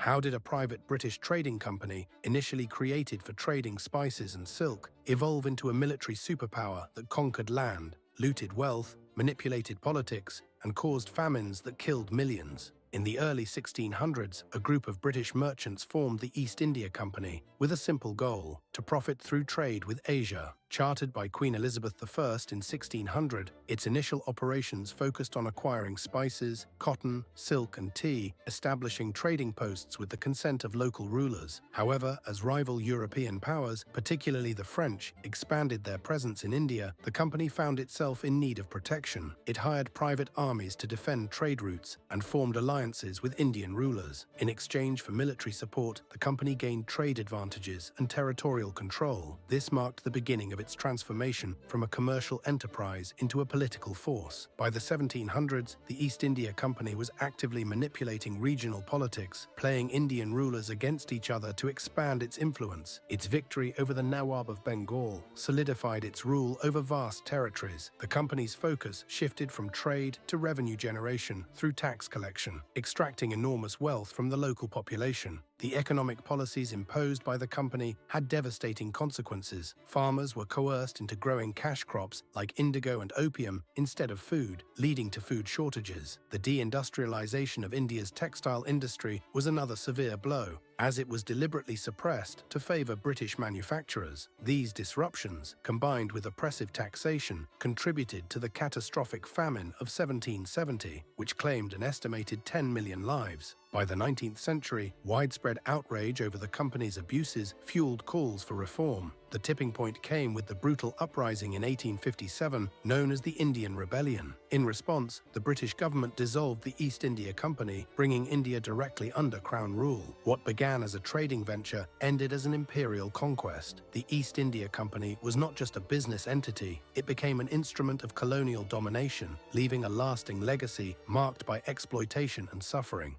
How did a private British trading company, initially created for trading spices and silk, evolve into a military superpower that conquered land, looted wealth, manipulated politics, and caused famines that killed millions? In the early 1600s, a group of British merchants formed the East India Company with a simple goal: to profit through trade with Asia. Chartered by Queen Elizabeth I in 1600, its initial operations focused on acquiring spices, cotton, silk, and tea, establishing trading posts with the consent of local rulers. However, as rival European powers, particularly the French, expanded their presence in India, the company found itself in need of protection. It hired private armies to defend trade routes and formed alliances with Indian rulers. In exchange for military support, the company gained trade advantages and territorial control. This marked the beginning of its transformation from a commercial enterprise into a political force. By the 1700s, the East India Company was actively manipulating regional politics, playing Indian rulers against each other to expand its influence. Its victory over the Nawab of Bengal solidified its rule over vast territories. The company's focus shifted from trade to revenue generation through tax collection, extracting enormous wealth from the local population. The economic policies imposed by the company had devastating consequences. Farmers were coerced into growing cash crops like indigo and opium instead of food, leading to food shortages. The deindustrialization of India's textile industry was another severe blow, as it was deliberately suppressed to favor British manufacturers. These disruptions, combined with oppressive taxation, contributed to the catastrophic famine of 1770, which claimed an estimated 10 million lives. By the 19th century, widespread outrage over the company's abuses fueled calls for reform. The tipping point came with the brutal uprising in 1857, known as the Indian Rebellion. In response, the British government dissolved the East India Company, bringing India directly under Crown rule. What began as a trading venture ended as an imperial conquest. The East India Company was not just a business entity, it became an instrument of colonial domination, leaving a lasting legacy marked by exploitation and suffering.